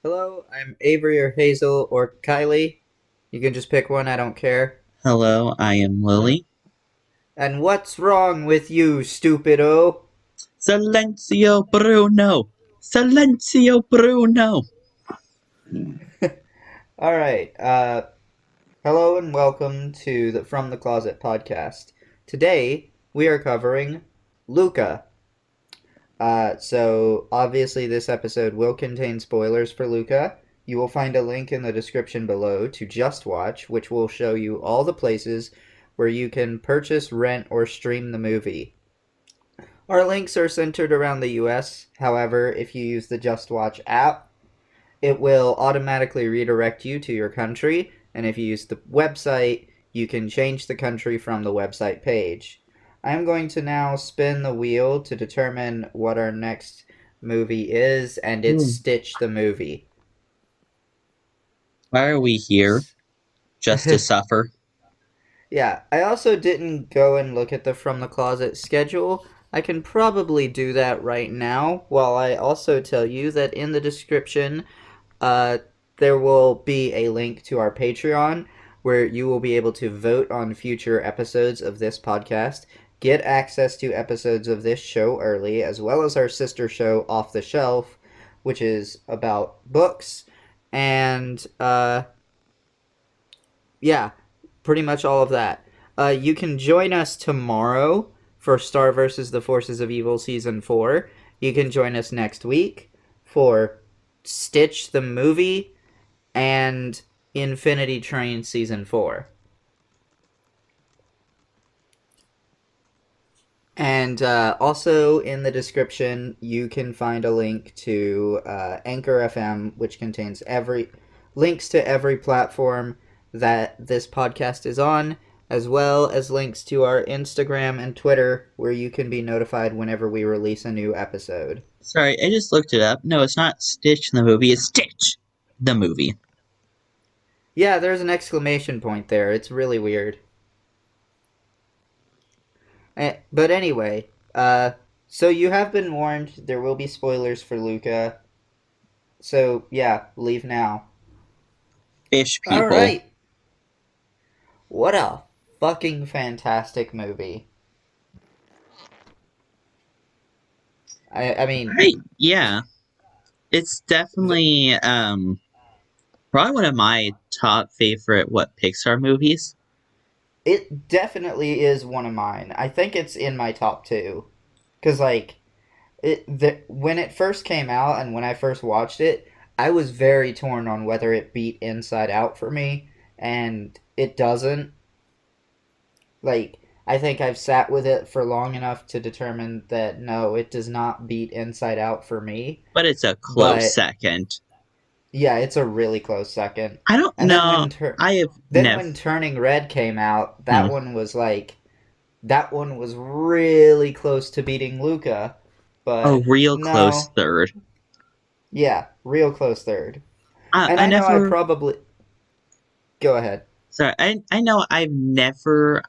Hello, I'm Avery or Hazel or Kylie. You can just pick one, I don't care. Hello, I am Lily. And what's wrong with you, stupido? Silencio Bruno! Silencio Bruno! Alright, hello and welcome to the From the Closet podcast. Today, we are covering Luca. So obviously this episode will contain spoilers for Luca. You will find a link in the description below to Just Watch, which will show you all the places where you can purchase, rent, or stream the movie. Our links are centered around the US. However, if you use the Just Watch app, it will automatically redirect you to your country. And if you use the website, you can change the country from the website page. I'm going to now spin the wheel to determine what our next movie is, and it's Hmm. Stitch the Movie. Why are we here? Just to suffer? Yeah, I also didn't go and look at the From the Closet schedule. I can probably do that right now, while I also tell you that in the description, uh, there will be a link to our Patreon where you will be able to vote on future episodes of this podcast, get access to episodes of this show early, as well as our sister show Off the Shelf, which is about books, and yeah, pretty much all of that. You can join us tomorrow for Star versus the Forces of Evil Season 4. You can join us next week for Stitch the Movie and Infinity Train Season 4. And also in the description, you can find a link to Anchor FM, which contains every links to every platform that this podcast is on, as well as links to our Instagram and Twitter, where you can be notified whenever we release a new episode. Sorry, I just looked it up. No, it's not Stitch the movie, it's Stitch the movie. Yeah, there's an exclamation point there. It's really weird. But anyway, so you have been warned. There will be spoilers for Luca. So yeah, leave now. Fish All people. right. What a fucking fantastic movie. I mean, Yeah. It's th- definitely, probably one of my top favorite, Pixar movies. it definitely is one of mine. I think it's in my top two. Cause like when it first came out and when I first watched it, I was very torn on whether it beat Inside Out for me, and it doesn't. Like, I think I've sat with it for long enough to determine that no, it does not beat Inside Out for me. But it's a close But second. yeah, it's a really close second. I don't And then know. I have never. when Turning Red came out, Hmm. that one was really close to beating Luca, A but real close no, third. yeah, real close third. I, And I I know I never probably go ahead. Sorry, I know I've never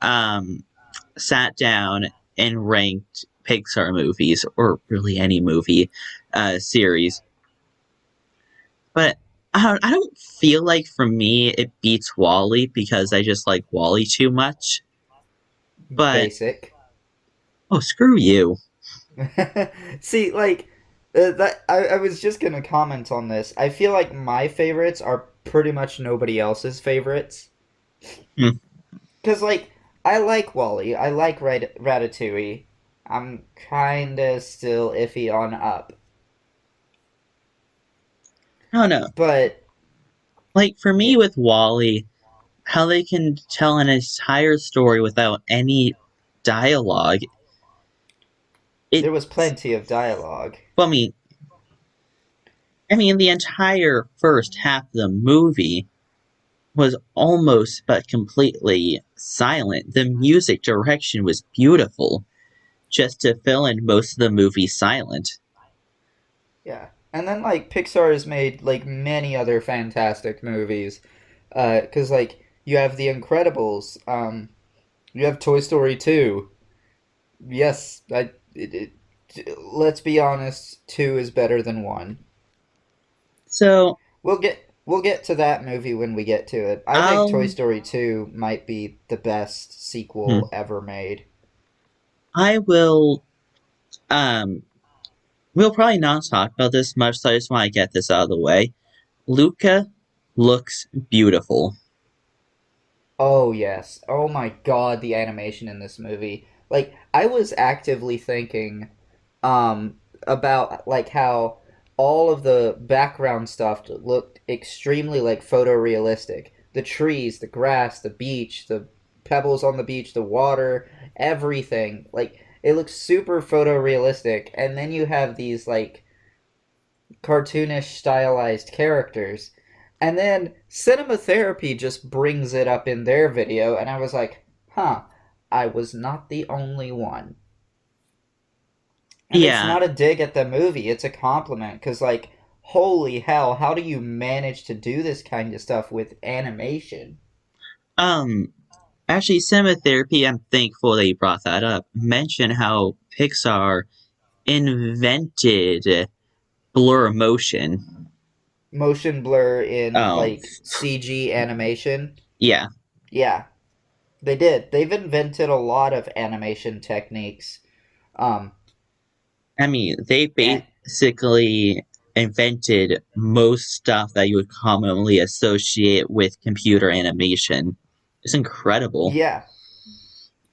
sat down and ranked Pixar movies or really any movie series, but I don't feel like for me it beats Wally because I just like Wally too much. But Basic. oh, screw you! See, like that I was just gonna comment on this. I feel like my favorites are pretty much nobody else's favorites. Hmm. Cause like I like Wally, I like Ratatouille. I'm kinda still iffy on Up, I don't know. but Like for me it, with Wally, how they can tell an entire story without any dialogue. It, there was plenty of dialogue. well, I mean, the entire first half of the movie was almost but completely silent. The music direction was beautiful, just to fill in most of the movie silent. Yeah, and then like Pixar has made like many other fantastic movies. Cause like you have The Incredibles, you have Toy Story 2. Yes, let's be honest, 2 is better than 1. So we'll get to that movie when we get to it. I think Toy I'll Story 2 might be the best hmm, sequel ever made. I will we'll probably not talk about this much, so I just want to get this out of the way. Luca looks beautiful. Oh yes. Oh my god, the animation in this movie. Like I was actively thinking about like how all of the background stuff looked extremely like photorealistic. The trees, the grass, the beach, the pebbles on the beach, the water, everything. Like it looks super photorealistic and then you have these like cartoonish stylized characters. And then Cinema Therapy just brings it up in their video, and I was like, huh, I was not the only one. And it's Yeah, not a dig at the movie, it's a compliment, because, like, holy hell, how do you manage to do this kind of stuff with animation? um, actually, cinema therapy, I'm thankful that you brought that up. Mention how Pixar invented blur motion. Motion blur in, Oh, like, CG animation? yeah. Yeah, they did. They've invented a lot of animation techniques. Um, I mean, they and basically invented most stuff that you would commonly associate with computer animation. It's incredible. yeah,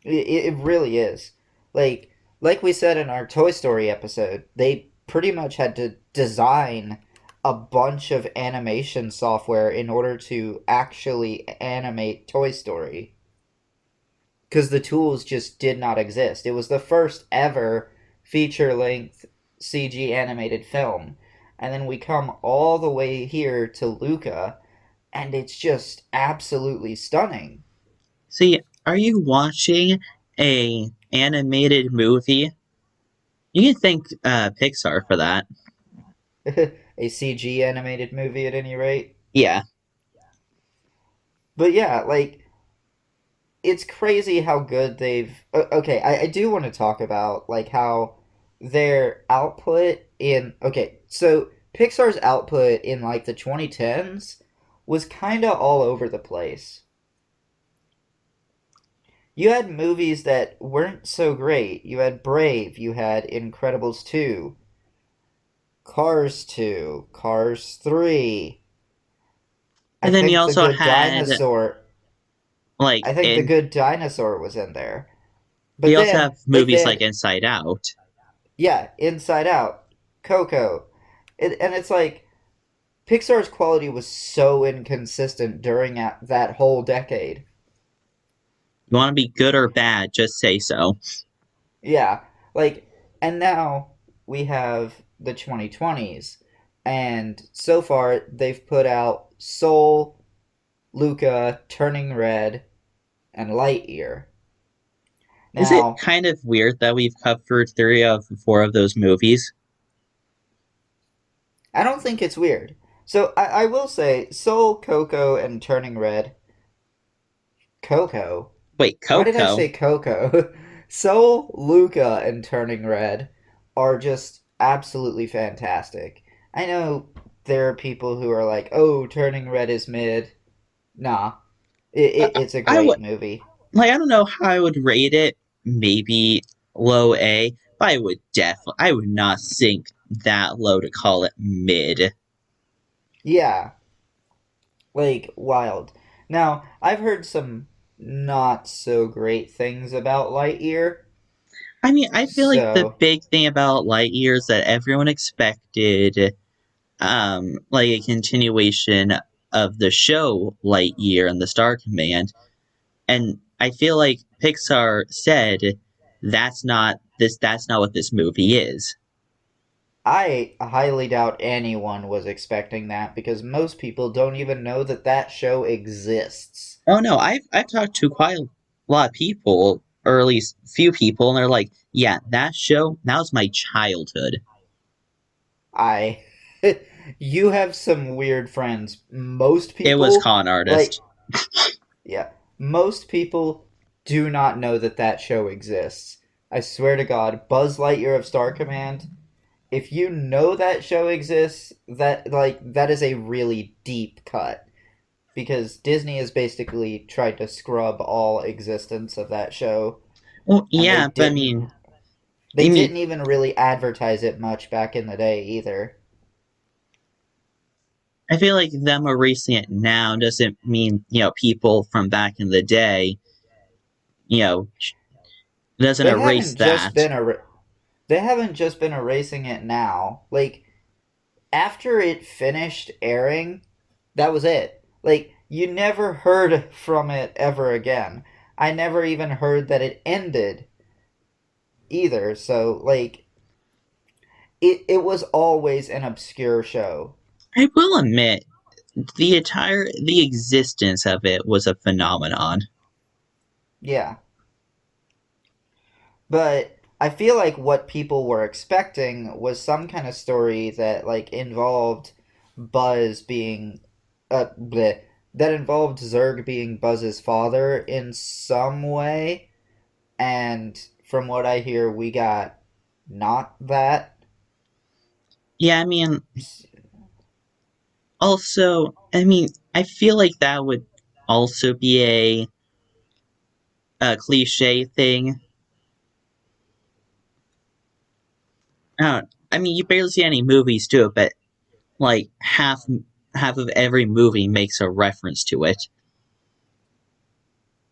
it really is. Like like we said in our Toy Story episode, they pretty much had to design a bunch of animation software in order to actually animate Toy Story because the tools just did not exist. It was the first ever feature length CG animated film. And then we come all the way here to Luca and it's just absolutely stunning. See, are you watching a animated movie? You can thank Pixar for that. A CG animated movie at any rate. Yeah. But yeah, like it's crazy how good they've. Okay, I do want to talk about like how their output in. Okay, so Pixar's output in like the 2010s was kind of all over the place. You had movies that weren't so great. You had Brave, you had Incredibles 2, Cars 2, Cars 3. I And then you think The also Good had Dinosaur. like I think The in Good Dinosaur was in there. But you also then have like they movies like had Inside Out. yeah, Inside Out, Coco. And it's like Pixar's quality was so inconsistent during that whole decade. You want to be good or bad, just say so. Yeah, like and now we have the 2020s and so far they've put out Soul, Luca, Turning Red, and Lightyear. Is it Now, kind of weird that we've covered three of four of those movies? I don't think it's weird. So I will say Soul, Coco, and Turning Red. Coco? Wait, Why did I Coco? say Coco? Soul, Luca, and Turning Red are just absolutely fantastic. I know there are people who are like, oh, Turning Red is mid. Nah, it's a I would great movie. like I don't know how I would rate it. Maybe low A, but I would not sink that low to call it mid. Yeah, like, wild. Now, I've heard some not so great things about Lightyear, I mean, I feel like the so big thing about Lightyear is that everyone expected like a continuation of the show Lightyear and the Star Command. And I feel like Pixar said that's not what this movie is. I highly doubt anyone was expecting that because most people don't even know that that show exists. Oh no, I've talked to quite a lot of people, or at least few people, and they're like, yeah, that was my childhood. I you have some weird friends. Most It was people Con Artist. like yeah, most people do not know that that show exists. I swear to God, Buzz Lightyear of Star Command if you know that show exists, that is a really deep cut because Disney has basically tried to scrub all existence of that show, Well, and yeah, but they I mean, didn't even really advertise it much back in the day either. I feel like them erasing it now doesn't mean people from back in the day, you know, doesn't They erase haven't just that. been they haven't just been erasing it now. Like after it finished airing, that was it. Like you never heard from it ever again. I never even heard that it ended either. So like it was always an obscure show. I will admit, the existence of it was a phenomenon. Yeah. But I feel like what people were expecting was some kind of story that like involved Buzz being bleh, that involved Zurg being Buzz's father in some way, and from what I hear we got not that. Yeah, I feel like that would also be a cliche thing. You barely see any movies do it, but like half of every movie makes a reference to it.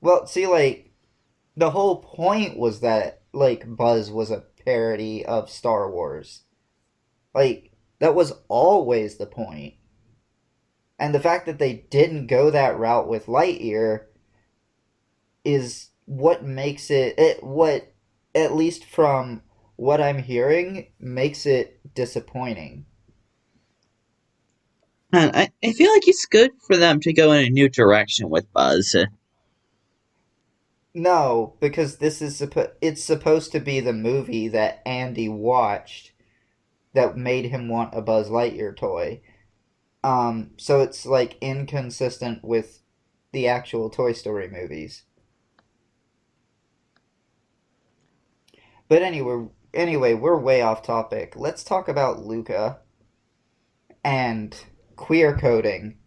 Well, see like the whole point was that like Buzz was a parody of Star Wars. Like that was always the point. And the fact that they didn't go that route with Lightyear is what makes what at least from what I'm hearing makes it disappointing. And I feel like it's good for them to go in a new direction with Buzz. No, because it's supposed to be the movie that Andy watched that made him want a Buzz Lightyear toy. So it's like inconsistent with the actual Toy Story movies. But anyway, we're way off topic. Let's talk about Luca and queer coding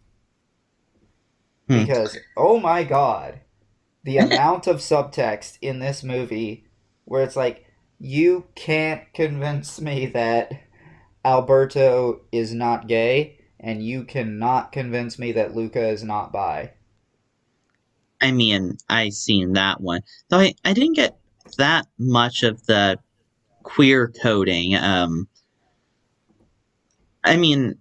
Hmm. because oh my god, the amount of subtext in this movie where it's like you can't convince me that Alberto is not gay and you cannot convince me that Luca is not bi. I seen that one. Though I didn't get that much of the queer coding. I mean,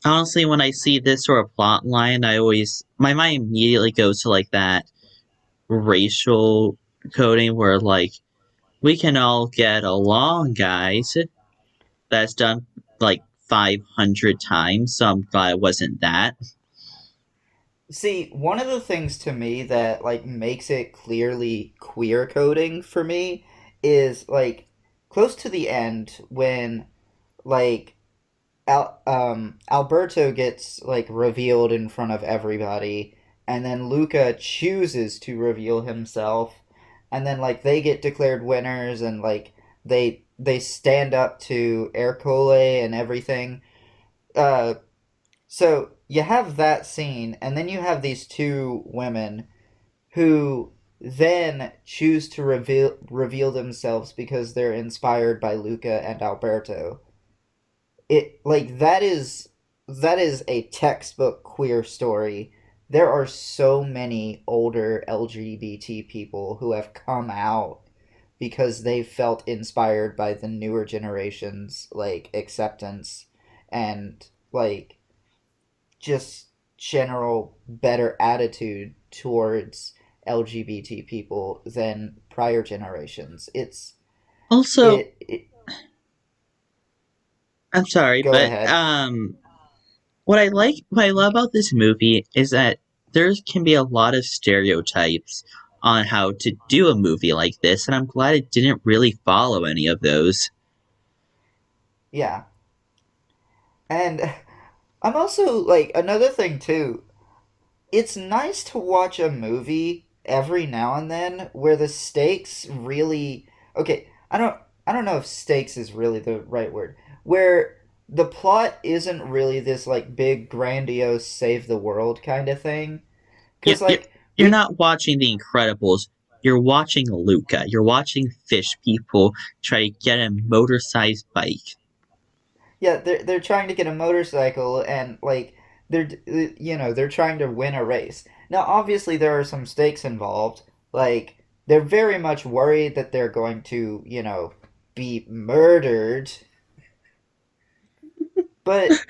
honestly, when I see this sort of plot line, my mind immediately goes to like that racial coding where like we can all get along, guys. That's done like 500 times, so I'm glad it wasn't that. See, one of the things to me that like makes it clearly queer coding for me is like close to the end when like Alberto gets like revealed in front of everybody, and then Luca chooses to reveal himself, and then like they get declared winners, and like they stand up to Ercole and everything. Uh, so you have that scene, and then you have these two women who then choose to reveal themselves because they're inspired by Luca and Alberto. It like that is a textbook queer story. There are so many older LGBT people who have come out because they felt inspired by the newer generations like acceptance and like just general better attitude towards LGBT people than prior generations. Also, It I'm sorry, go but ahead. what I love about this movie is that there can be a lot of stereotypes on how to do a movie like this, and I'm glad it didn't really follow any of those. Yeah. And I'm also like another thing too. It's nice to watch a movie every now and then where the stakes really okay. I don't. I don't know if stakes is really the right word, where the plot isn't really this like big grandiose save the world kind of thing. You, Cuz you, like you're we not watching The Incredibles. You're watching Luca. You're watching fish people try to get a motor-sized bike. yeah, they're trying to get a motorcycle and like they're trying to win a race. Now obviously there are some stakes involved. Like they're very much worried that they're going to, be murdered, but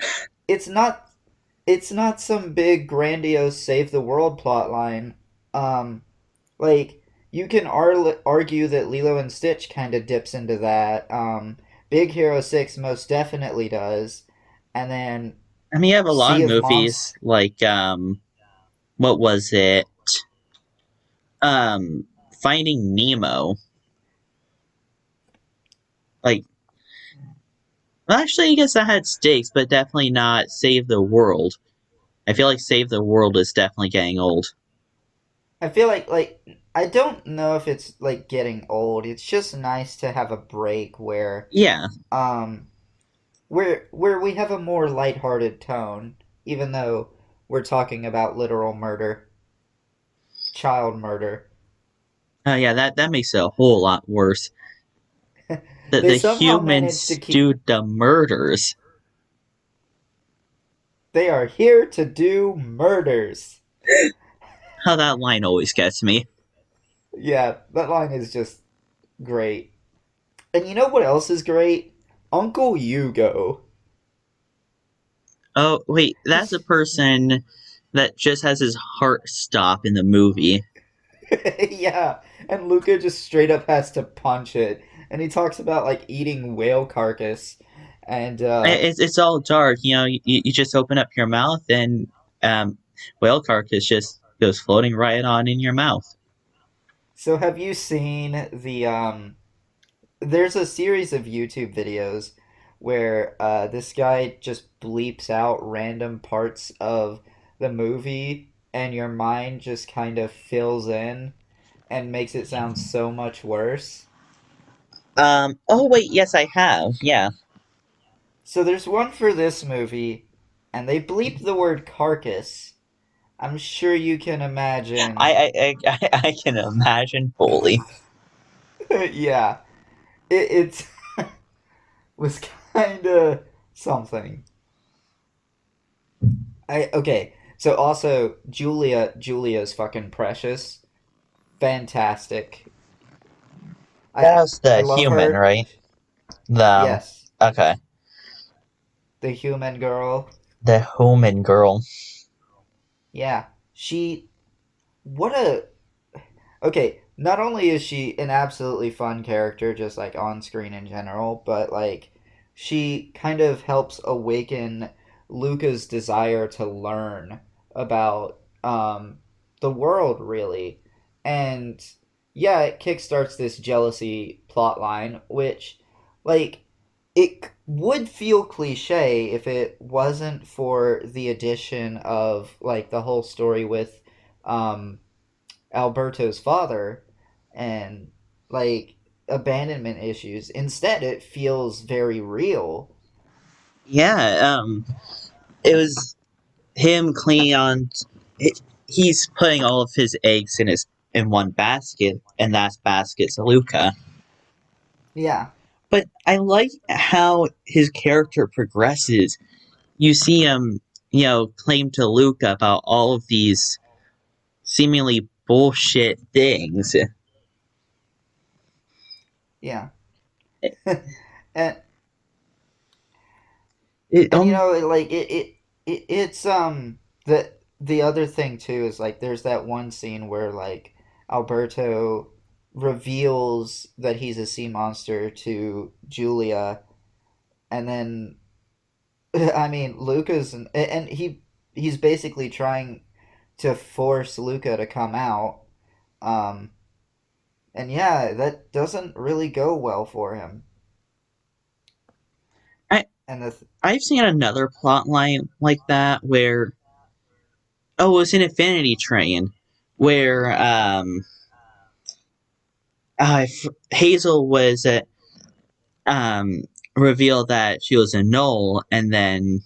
it's not it's not some big grandiose save the world plot line. Um, like you can argue that Lilo and Stitch kind of dips into that. Big Hero 6 most definitely does. And then I mean, you have a lot Sea of of Monsters. movies like what was it? Finding Nemo. Like, well, actually, I guess that had stakes, but definitely not Save the World. I feel like Save the World is definitely getting old. I feel like I don't know if it's like getting old. It's just nice to have a break Yeah, um where we have a more lighthearted tone, even though we're talking about literal murder, child murder. oh yeah, that makes it a whole lot worse. That They the somehow managed to humans keep. do the murders. They are here to do murders. How that line always gets me. Yeah, that line is just great. And you know what else is great? Uncle Hugo. Oh wait, that's a person that just has his heart stop in the movie. Yeah, and Luca just straight up has to punch it. And he talks about like eating whale carcass. And It's all dark, you know. You just open up your mouth and um, whale carcass just goes floating right on in your mouth. so have you seen there's a series of YouTube videos where this guy just bleeps out random parts of the movie and your mind just kind of fills in and makes it sound so much worse. Oh wait, yes, I have. Yeah, So there's one for this movie and they bleep the word carcass. I'm sure you can imagine. I can imagine fully. Yeah, it was kind of something. I okay. So also Julia's fucking precious, fantastic. I That's I the love human, her. right? The Yes, okay, the human girl. the human girl. Yeah, she. What a okay. Not only is she an absolutely fun character, just like on screen in general, but like she kind of helps awaken Luca's desire to learn about the world, really. And yeah, it kickstarts this jealousy plot line, which, like, it would feel cliche if it wasn't for the addition of, like, the whole story with um, Alberto's father and like abandonment issues. Instead, it feels very real. Yeah, it was him cleaning on. He's putting all of his eggs in one basket, and that basket's Luca. Yeah, But I like how his character progresses. You see him, claim to Luca about all of these seemingly bullshit things. yeah, and It, and like it's the other thing too is like there's that one scene where like Alberto reveals that he's a sea monster to Julia, and then I mean Luca's and he's basically trying to force Luca to come out. Um, and yeah, that doesn't really go well for him. I And the I've seen another plot line like that where it was in Infinity Train where Hazel was um, reveal that she was a knoll, and then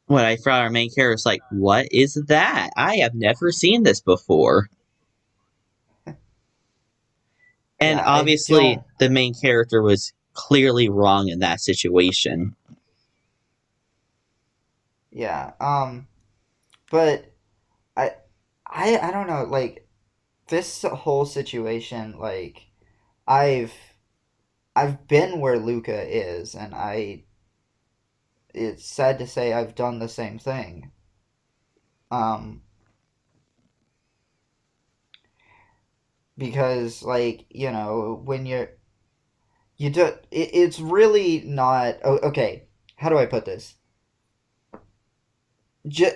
what I found our main character is like, what is that? I have never seen this before. And Yeah, I obviously, don't. the main character was clearly wrong in that situation. Yeah. But I I don't know, like this whole situation, like I've I've been where Luca is, and I it's sad to say I've done the same thing. Um, because like when you do it's really not. Oh, okay. How do I put this?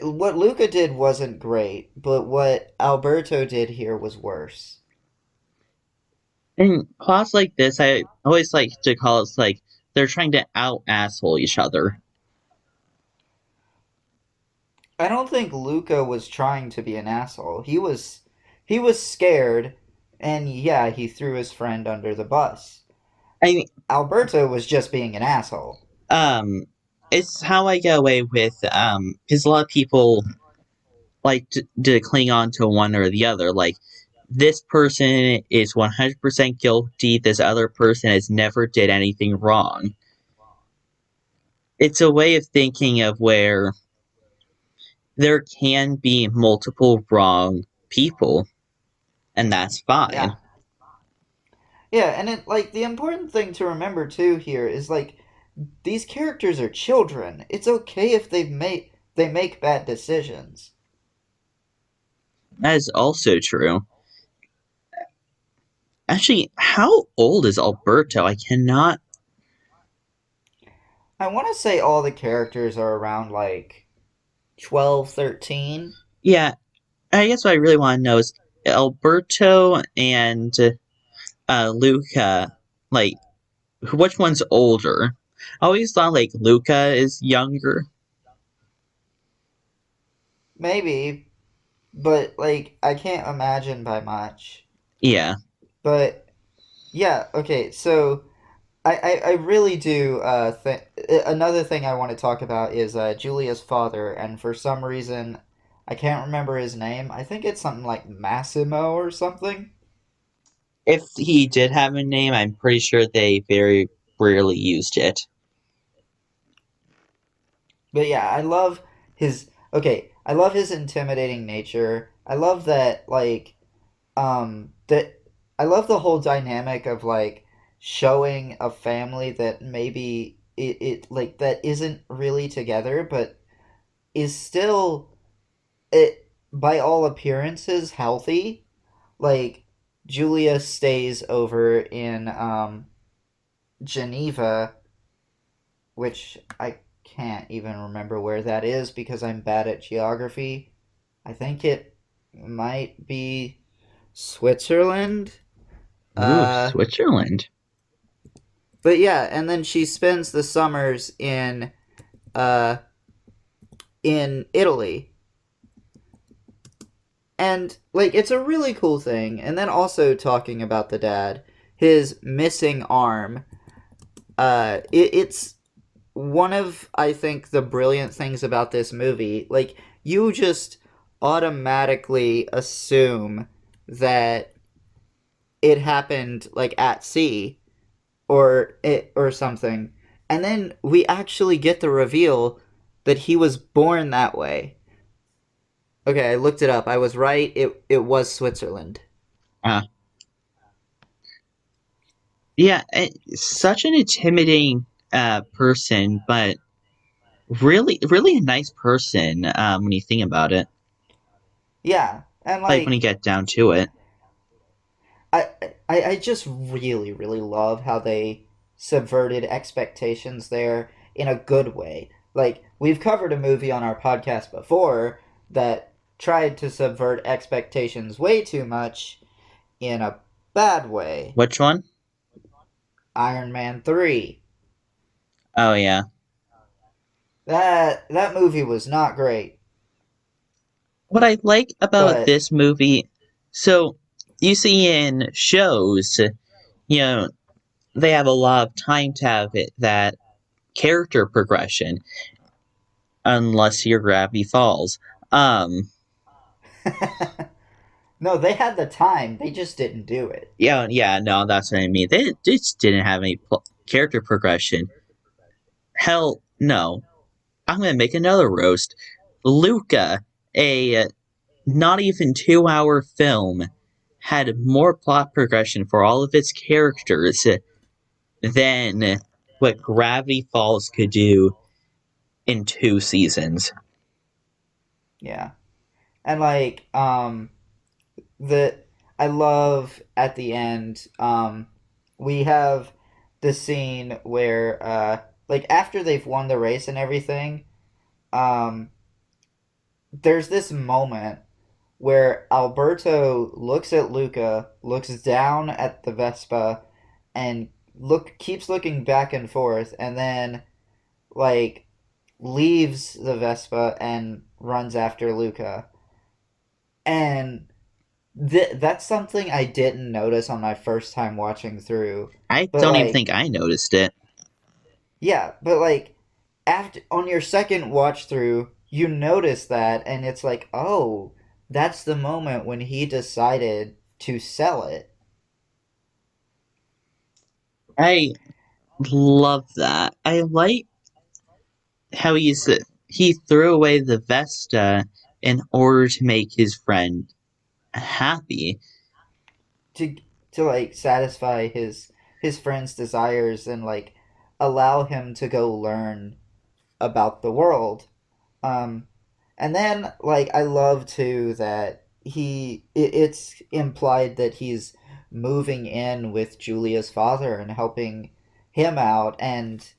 What Luca did wasn't great, but what Alberto did here was worse. In plots like this, I always like to call it like they're trying to out asshole each other. I don't think Luca was trying to be an asshole. He was scared, and yeah, he threw his friend under the bus. I mean, Alberto was just being an asshole. um, it's how I get away with because a lot of people like to cling on to one or the other. Like this person is 100% guilty. This other person has never did anything wrong. It's a way of thinking of where there can be multiple wrong people, and that's fine. Yeah. Yeah, and it like the important thing to remember too here is like these characters are children. It's okay if they make bad decisions. That is also true. Actually, how old is Alberto? I cannot. I want to say all the characters are around like 12, 13. Yeah, I guess what I really want to know is Alberto and Luca. Like, which one's older? I always thought like Luca is younger. Maybe, but like I can't imagine by much. Yeah. But yeah, okay, so I really do another thing I want to talk about is Julia's father, and for some reason I can't remember his name. I think it's something like Massimo or something. If he did have a name, I'm pretty sure they very rarely used it. But yeah, I love his okay, I love his intimidating nature. I love that that I love the whole dynamic of like showing a family that maybe it like that isn't really together but is still it by all appearances healthy. Like Julia stays over in Geneva, which I can't even remember where that is because I'm bad at geography. I think it might be Switzerland. Ooh, Uh Switzerland. but yeah, and then she spends the summers uh in Italy. And like it's a really cool thing. And then also talking about the dad, his missing arm. It's one of I think the brilliant things about this movie. Like you just automatically assume that it happened like at sea or something. And then we actually get the reveal that he was born that way. Okay, I looked it up. I was right. It was Switzerland. Uh, yeah, such an intimidating person, but really, really a nice person when you think about it. Yeah, and Like when you like get down to it. I I just really really love how they subverted expectations there in a good way. Like we've covered a movie on our podcast before that tried to subvert expectations way too much in a bad way. Which one? Iron Man 3. Oh yeah. That movie was not great, What I like about but this movie, so you see in shows, you know, they have a lot of time to have that character progression, unless your Gravity Falls. Um, No, they had the time. They just didn't do it. yeah, no, that's what I mean. They just didn't have any character progression. Hell, no. I'm gonna make another roast. Luca, a not even 2 hour film, had more plot progression for all of its characters than what Gravity Falls could do in 2 seasons. Yeah. And like the I love at the end we have the scene where like after they've won the race and everything, um there's this moment where Alberto looks at Luca, looks down at the Vespa, and keeps looking back and forth, and then like leaves the Vespa and runs after Luca. And that's something I didn't notice on my first time watching through. I But don't even like, think I noticed it. yeah, but like after on your second watch through, you notice that and it's like, "Oh, that's the moment when he decided to sell it." I love that. I like how he threw away the Vesta in order to make his friend happy. To like satisfy his friend's desires and like allow him to go learn about the world. Um, and then like I love too that it's implied that he's moving in with Julia's father and helping him out, and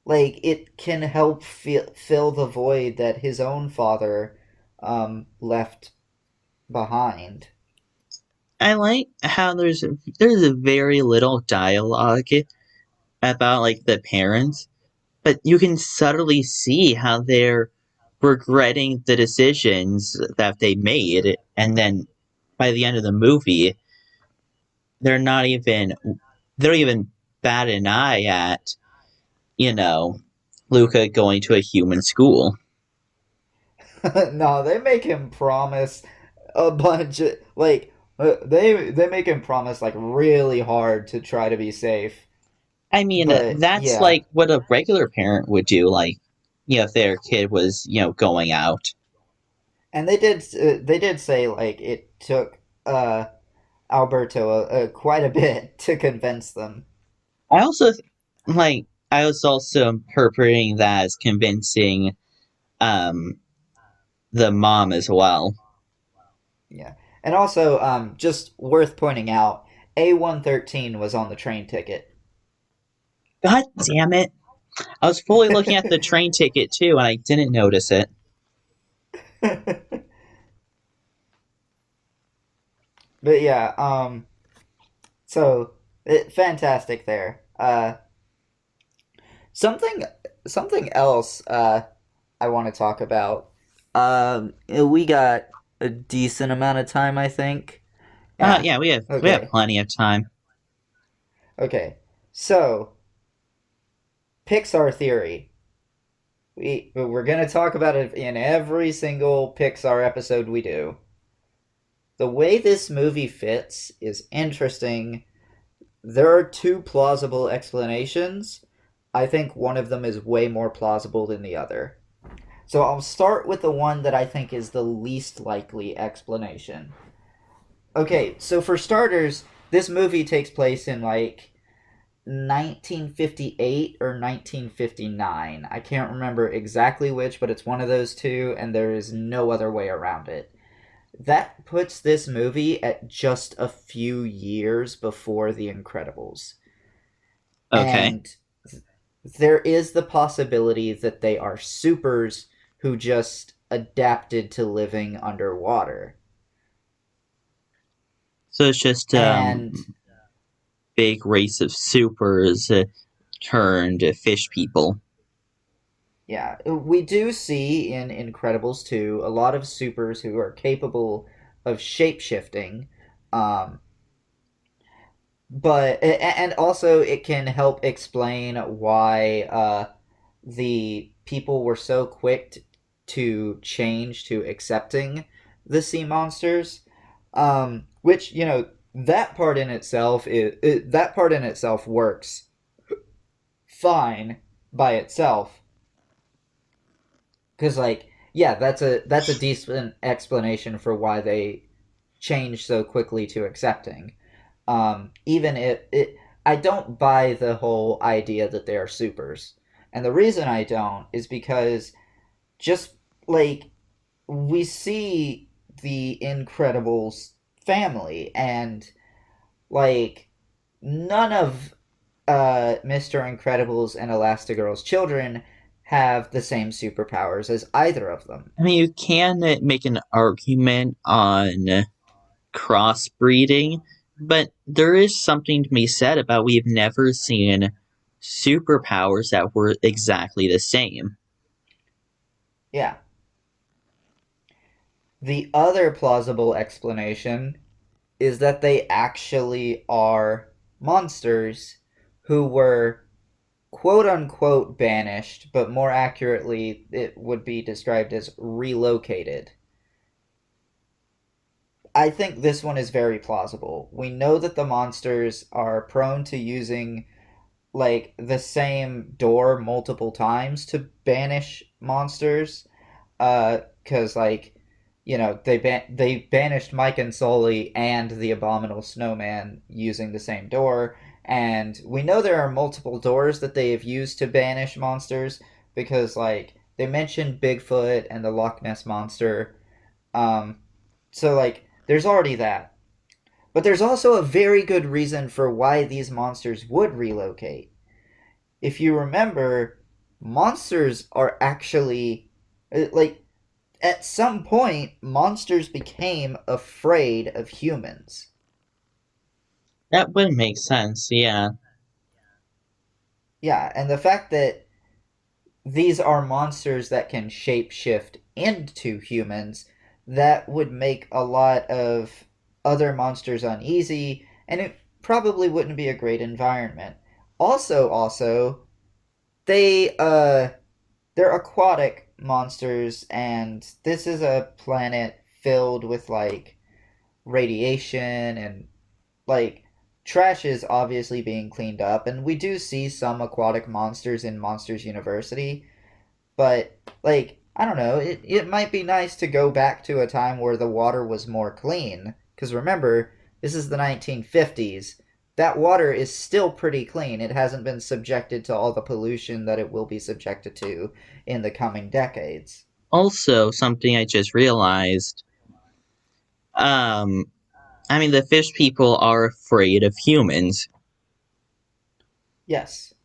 like it can help fill the void that his own father left behind. I like how there's a very little dialogue about like the parents, but you can subtly see how they're regretting the decisions that they made, and then by the end of the movie, they're not even they don't even bat an eye at you know Luca going to a human school. No, they make him promise a bunch of like they make him promise like really hard to try to be safe. I mean, But that's yeah, like what a regular parent would do. Like, if their kid was going out. and they did say like it took Alberto quite a bit to convince them. I also I was also interpreting that as convincing um the mom as well. Yeah, and also just worth pointing out, A113 was on the train ticket. God damn it! I was fully looking at the train ticket too, and I didn't notice it. But yeah, so fantastic there. Something something else I want to talk about. We got a decent amount of time, I think. Yeah. Yeah, we have Okay. plenty of time. Okay. So Pixar theory. We're gonna talk about it in every single Pixar episode we do. The way this movie fits is interesting. There are two plausible explanations. I think one of them is way more plausible than the other. So I'll start with the one that I think is the least likely explanation. Okay, so for starters, this movie takes place in like 1958 or 1959. I can't remember exactly which, but it's one of those two, and there is no other way around it. That puts this movie at just a few years before The Incredibles. Okay, And there is the possibility that they are supers who just adapted to living underwater. so it's just And big race of supers turned fish people. yeah, we do see in Incredibles 2 a lot of supers who are capable of shape shifting. Um, but and also it can help explain why the people were so quick to change to accepting the sea monsters, which that part in itself that part in itself works fine by itself, because like yeah, that's a decent explanation for why they change so quickly to accepting. Even if it, I don't buy the whole idea that they are supers, and the reason I don't is because just like we see the Incredibles family, and like none of Mr. Incredible's and Elastigirl's children have the same superpowers as either of them. I mean, you can make an argument on crossbreeding, but there is something to be said about we've never seen superpowers that were exactly the same. Yeah. The other plausible explanation is that they actually are monsters who were quote unquote banished, but more accurately, it would be described as relocated. I think this one is very plausible. We know that the monsters are prone to using like the same door multiple times to banish monsters. Because like they banished Mike and Sully and the Abominable Snowman using the same door, and we know there are multiple doors that they have used to banish monsters because like they mentioned Bigfoot and the Loch Ness monster. Um, so like there's already that. But there's also a very good reason for why these monsters would relocate. If you remember, monsters are actually like at some point monsters became afraid of humans. That would make sense, yeah. Yeah, and the fact that these are monsters that can shapeshift into humans, that would make a lot of other monsters uneasy, and it probably wouldn't be a great environment. Also, they they're aquatic monsters, and this is a planet filled with like radiation and like trash is obviously being cleaned up, and we do see some aquatic monsters in Monsters University, but like I don't know, it might be nice to go back to a time where the water was more clean, because remember, this is the 1950s. That water is still pretty clean. It hasn't been subjected to all the pollution that it will be subjected to in the coming decades. Also, something I just realized, um, I mean, the fish people are afraid of humans. Yes,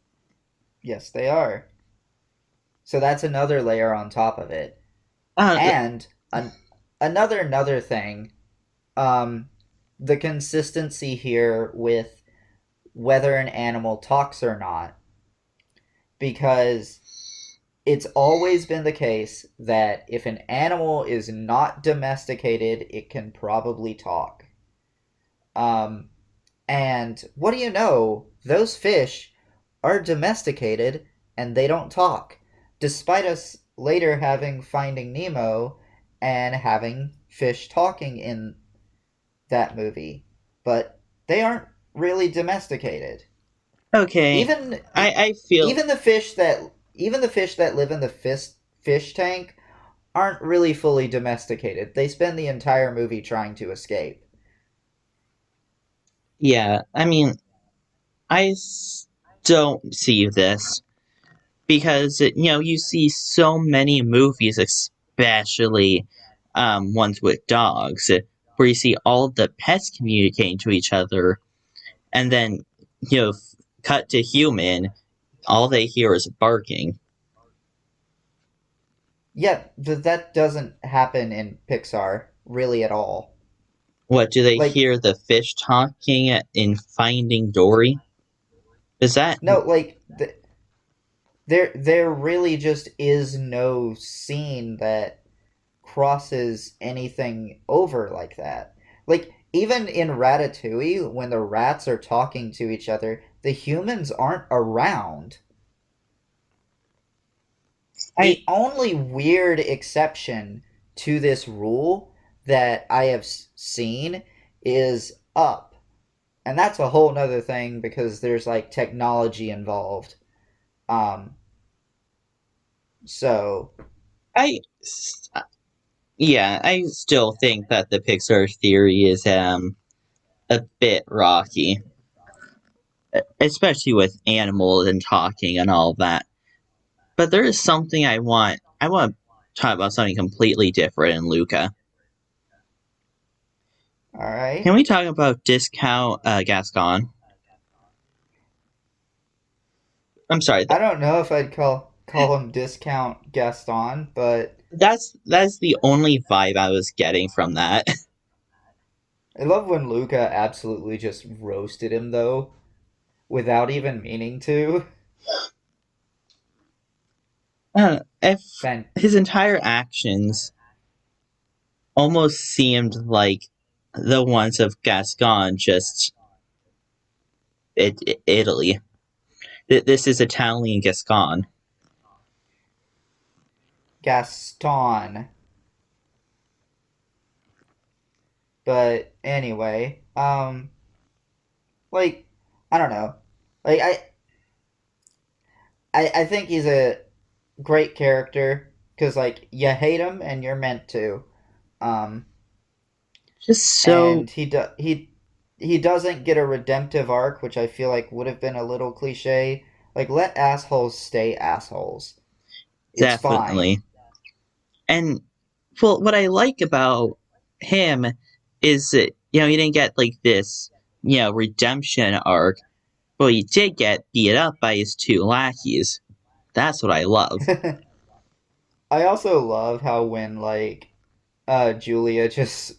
yes, they are. So that's another layer on top of it. Uh, And another thing, um, the consistency here with whether an animal talks or not, because it's always been the case that if an animal is not domesticated, it can probably talk. Um, and what do you know? Those fish are domesticated and they don't talk, despite us later having Finding Nemo and having fish talking in that movie. But they aren't really domesticated. okay, Even I feel, even the fish that even the fish that live in the fish tank aren't really fully domesticated. They spend the entire movie trying to escape. yeah, I mean, don't see this because, you see so many movies, especially ones with dogs, where you see all the pets communicating to each other, and then, you know, cut to human, all they hear is barking. Yeah, that doesn't happen in Pixar really at all. What do they Like hear the fish talking in Finding Dory? Is that no, like there really just is no scene that crosses anything over like that. Like even in Ratatouille, when the rats are talking to each other, the humans aren't around. I The only weird exception to this rule that I have seen is Up. And that's a whole nother thing because there's like technology involved. Um, so, I yeah, I still think that the Pixar theory is a bit rocky, especially with animals and talking and all that. But there is something I want to talk about something completely different in Luca. all Can right. we talk about Discount Gascon? I'm sorry. I don't know if I'd call him Discount Gaston, but That's the only vibe I was getting from that. I love when Luca absolutely just roasted him though, without even meaning to. If Fan- his entire actions almost seemed like the ones of Gascon, just Italy. This is Italian Gascon. Gaston. But anyway, like I don't know. Like I think he's a great character because like you hate him and you're meant to. Um, Just so and he doesn't get a redemptive arc, which I feel like would have been a little cliche. Like let assholes stay assholes. It's fine. definitely. And well, what I like about him is that he didn't get like this redemption arc, but he did get beat up by his two lackeys. That's what I love. I also love how when like Julia just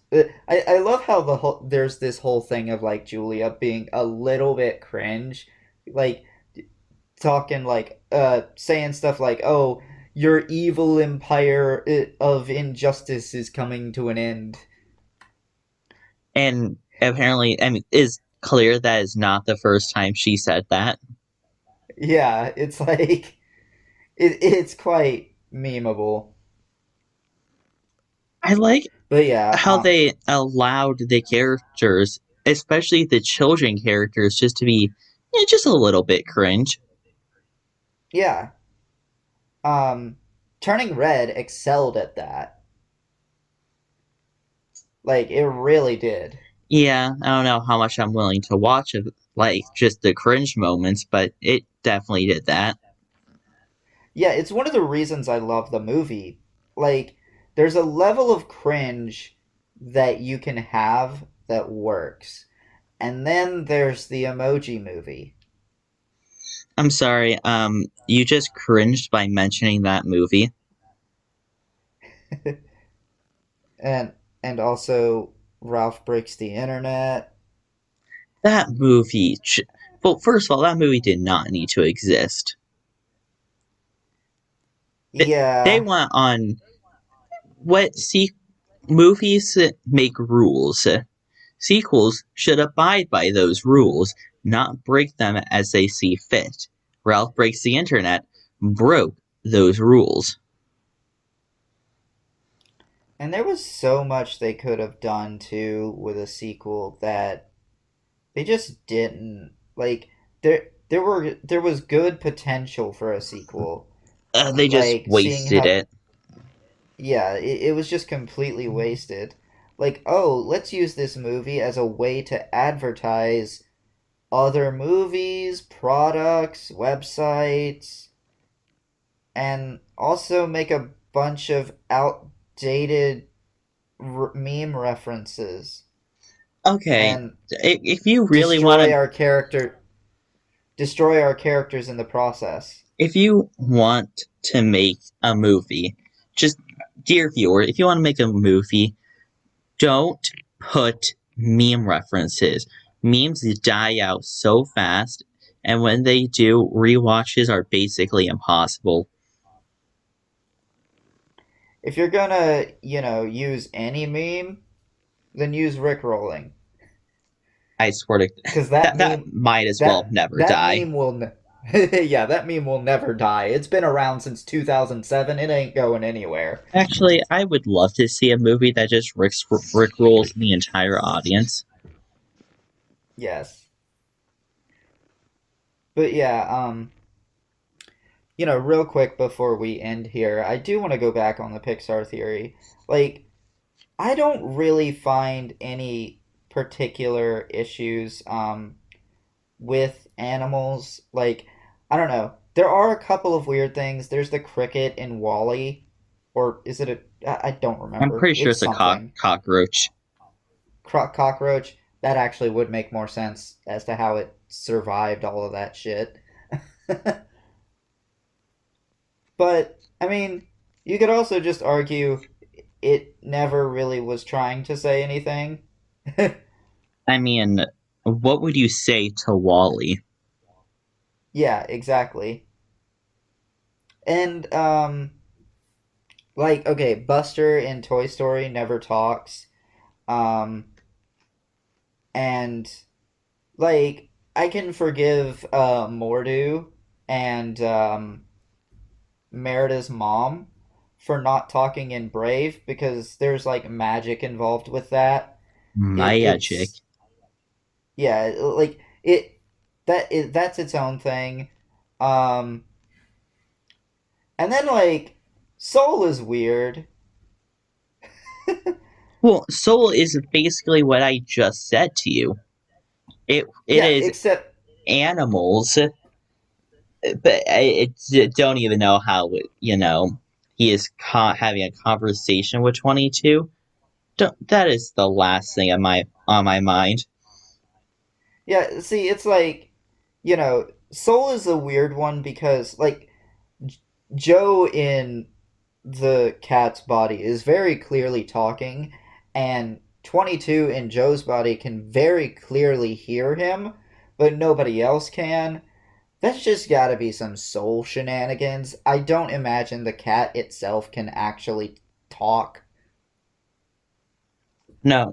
I love how there's this whole thing of like Julia being a little bit cringe, like talking like saying stuff like, "Oh, your evil empire of injustice is coming to an end." And apparently, I mean, it's clear that is not the first time she said that. Yeah, it's like it's quite memeable. I like But yeah, how they allowed the characters, especially the children characters, just to be just a little bit cringe. yeah. Um Turning Red excelled at that. Like it really did. Yeah, I don't know how much I'm willing to watch of like just the cringe moments, but it definitely did that. Yeah, it's one of the reasons I love the movie. Like, there's a level of cringe that you can have that works. And then there's the Emoji Movie. I'm sorry, you just cringed by mentioning that movie. and and also Ralph Breaks the Internet. That movie, well, first of all, that movie did not need to exist. They Yeah, went on what movies make rules. Sequels should abide by those rules, not break them as they see fit. Ralph Breaks the Internet broke those rules. and there was so much they could have done too with a sequel that they just didn't. Like there was good potential for a sequel. They just Like seeing wasted how it. yeah, it was just completely wasted. Like, oh, let's use this movie as a way to advertise other movies, products, websites, and also make a bunch of outdated meme references Okay, and if you really want destroy to, our character destroy our characters in the process. if you want to make a movie, just dear viewer, if you want to make a movie, don't put meme references. Memes die out so fast, and when they do, rewatches are basically impossible. If you're gonna, use any meme, then use Rickrolling. I swear to because that that meme might as well never that die. meme will yeah, that meme will never die. It's been around since 2007. It ain't going anywhere. Actually, I would love to see a movie that just Rick rolls the entire audience. Yes. But yeah, real quick before we end here, I do want to go back on the Pixar theory. Like, I don't really find any particular issues with animals. Like, I don't know. There are a couple of weird things. There's the cricket in Wall-E, or is it a? I don't I'm remember. pretty sure It's it's a something. cockroach. Cockroach. That actually would make more sense as to how it survived all of that shit. But I mean, you could also just argue it never really was trying to say anything. I mean, what would you say to Wally? Yeah, exactly. And like okay, Buster in Toy Story never talks. Um and like I can forgive Mordu and Merida's mom for not talking in Brave because there's like magic involved with that. Magic. It's yeah, like that's its own thing. Um and then like Soul is weird. Well, Soul is basically what I just said to you. It Yeah, is except animals, but I don't even know how he is having a conversation with 22. That is the last thing on my mind. yeah, see, it's like Soul is a weird one because like Joe in the cat's body is very clearly talking, and 22 in Joe's body can very clearly hear him, but nobody else can. That's just gotta be some soul shenanigans. I don't imagine the cat itself can actually talk. No,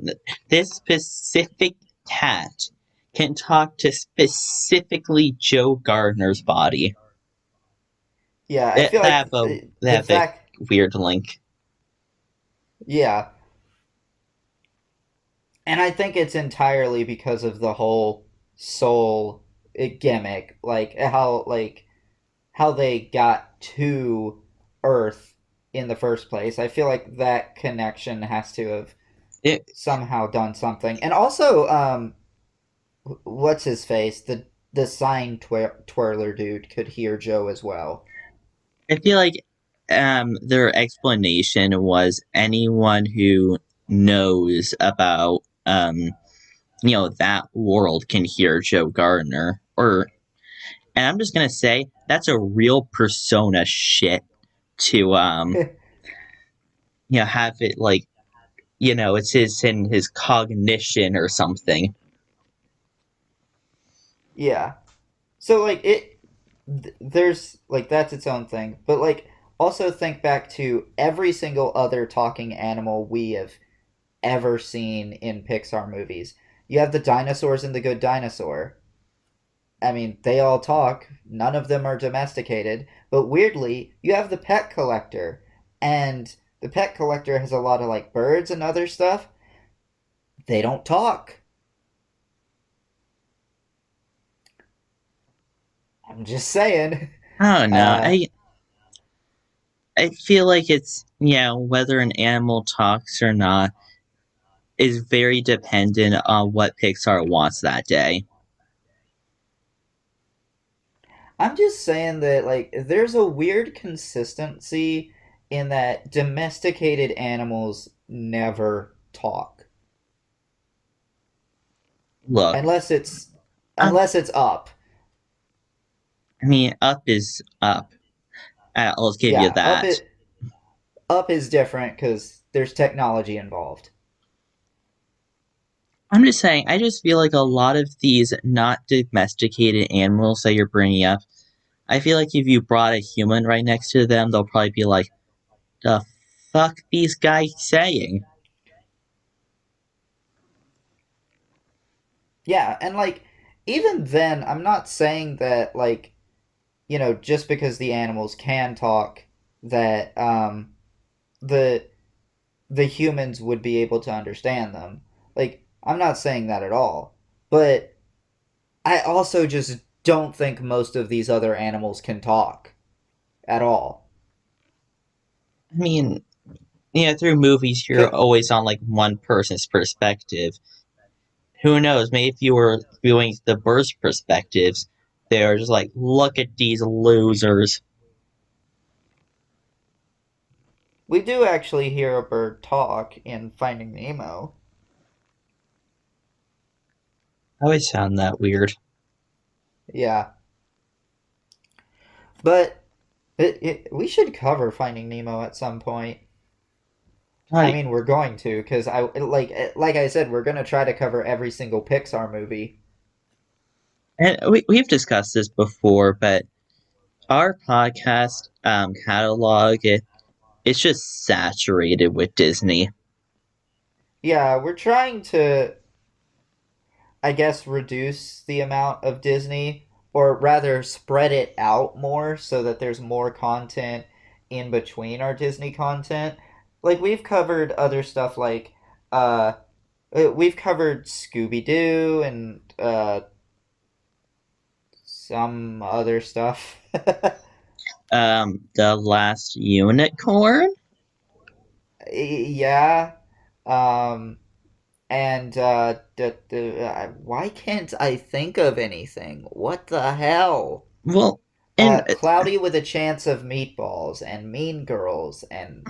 this specific cat can talk to specifically Joe Gardner's body. Yeah, I feel They like have a they the have a fact, weird link. yeah, and I think it's entirely because of the whole soul gimmick, like how they got to Earth in the first place. I feel like that connection has to have It, somehow done something. And also, what's his face? The sign twirler dude could hear Joe as well. I feel like their explanation was anyone who knows about that world can hear Joe Gardner. And I'm just gonna say that's a real persona shit to have it like it's his in his cognition or something. Yeah. So like there's like that's its own thing, but like also think back to every single other talking animal we have ever seen in Pixar movies. You have the dinosaurs in The Good Dinosaur. I mean, they all talk. None of them are domesticated. But weirdly, you have the pet collector. And the pet collector has a lot of like birds and other stuff. They don't talk. I'm just saying. I don't know. Uh, I feel like it's whether an animal talks or not is very dependent on what Pixar wants that day. I'm just saying that like there's a weird consistency in that domesticated animals never talk Look, unless it's up. unless it's up. I mean, up is up. I'll give you Yeah, that. up is different because there's technology involved. I'm just saying. I just feel like a lot of these not domesticated animals that you're bringing up. I feel like if you brought a human right next to them, they'll probably be like, "The fuck these guys saying?" Yeah, and like even then, I'm not saying that like just because the animals can talk, that the the humans would be able to understand them. Like I'm not saying that at all, but I also just don't think most of these other animals can talk at all. I mean, through movies, you're always on like one person's perspective. Who knows? Maybe if you were viewing the bird's perspectives, they're just like, look at these losers. We do actually hear a bird talk in Finding Nemo. I always found that weird. Yeah, but we should cover Finding Nemo at some point. I Like, mean, we're going to because like I said, we're gonna try to cover every single Pixar movie. and we've discussed this before, but our podcast catalog it's just saturated with Disney. Yeah, we're trying to, I guess, reduce the amount of Disney, or rather spread it out more so that there's more content in between our Disney content. Like we've covered other stuff like uh we've covered Scooby Doo and some other stuff. The Last Unicorn. Yeah. Um and why can't I think of anything? What the hell? Well, and Cloudy with a Chance of Meatballs and Mean Girls, and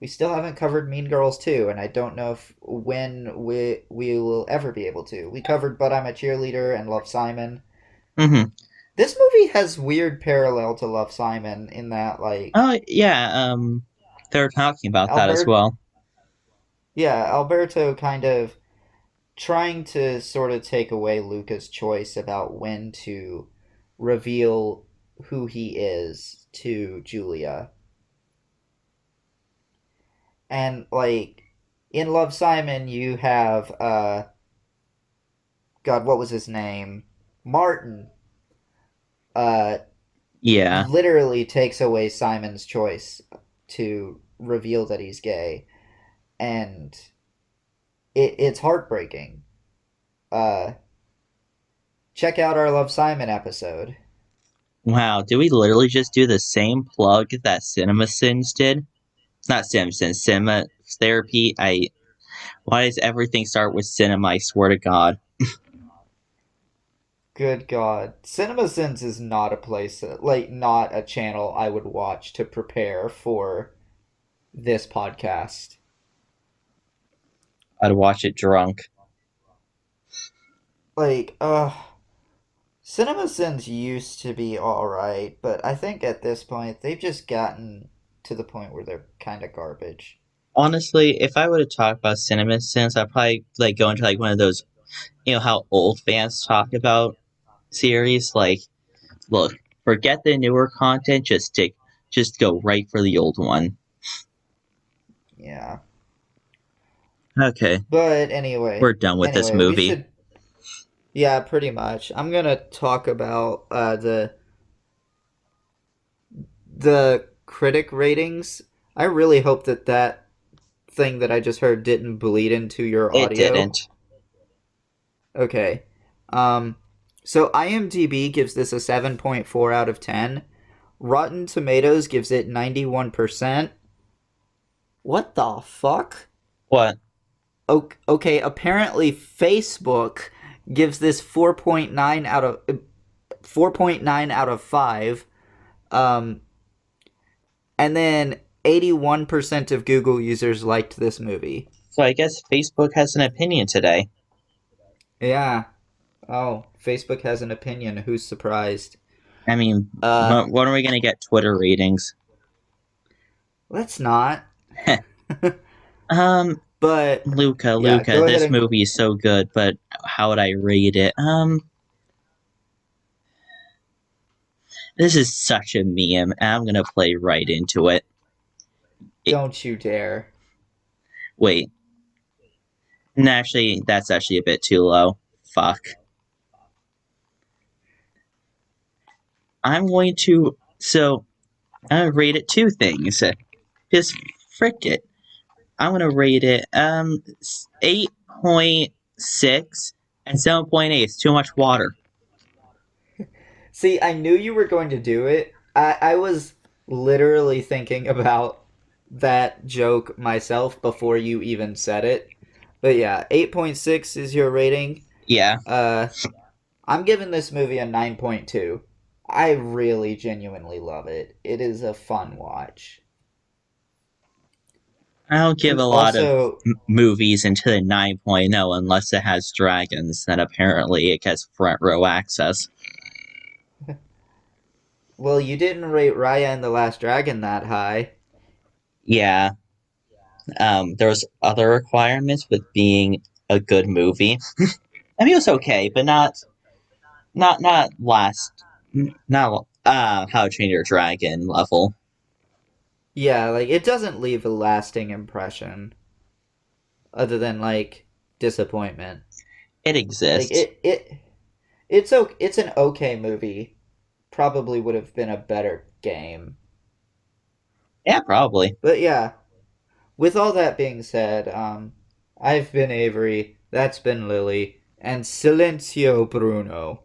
we still haven't covered Mean Girls 2, and I don't know if when we will ever be able to. We covered But I'm a Cheerleader and Love Simon. mhm. This movie has weird parallel to Love Simon in that like Oh yeah, they're talking about that as Albert well. yeah, Alberto kind of trying to sort of take away Luca's choice about when to reveal who he is to Julia. And like in Love Simon you have God, what was his name? Martin Yeah. literally takes away Simon's choice to reveal that he's gay, and it's heartbreaking. Uh, Check out our Love Simon episode. Wow. Did we literally just do the same plug that CinemaSins did? Not Simpsons, Cinema Therapy. Why does everything start with cinema? I swear to God. Good God, CinemaSins is not a place like not a channel I would watch to prepare for this podcast. I'd watch it drunk. Like, CinemaSins used to be alright, but I think at this point they've just gotten to the point where they're kind of garbage. Honestly, if I were to talk about CinemaSins, I'd probably like go into like one of those, how old fans talk about series. Like, look, forget the newer content. Just go right for the old one. Yeah. Okay, But we're done with this we movie. should. Yeah, pretty much. I'm gonna talk about the critic ratings. I really hope that that thing that I just heard didn't bleed into your It audio. didn't. Okay. Um. So IMDb gives this a 7.4 out of 10. Rotten Tomatoes gives it 91%. What the fuck? What? Okay, apparently Facebook gives this 4.9 out of 5. Um and then 81% of Google users liked this movie. So I guess Facebook has an opinion today. Yeah. Oh, Facebook has an opinion. Who's surprised? I mean, Uh when are we gonna get Twitter ratings? let's not. um, But yeah, Luca, go ahead this and movie is so good, but how would I rate it? This is such a meme, and I'm gonna play right into it. don't you dare. Wait, and actually, that's actually a bit too low. fuck. I'm going to so I'm gonna rate it two things. Just frick it. I'm gonna rate it 8.6 and 7.8. It's too much water. See, I knew you were going to do it. I was literally thinking about that joke myself before you even said it. But yeah, 8.6 is your rating. Yeah, Uh, I'm giving this movie a 9.2. I really genuinely love it. It is a fun watch. I don't give a lot of Also, movies into the 9.0 unless it has dragons. Then apparently it gets front row access. well, you didn't rate Raya and the Last Dragon that high. Yeah, there's other requirements with being a good movie. I mean, it was okay, but not last, not How to Train Your Dragon level. Yeah, like it doesn't leave a lasting impression other than like disappointment. It Like exists. it's an okay movie. Probably would have been a better game. Yeah, probably. But yeah, with all that being said, I've been Avery, that's been Lily, and Silencio Bruno.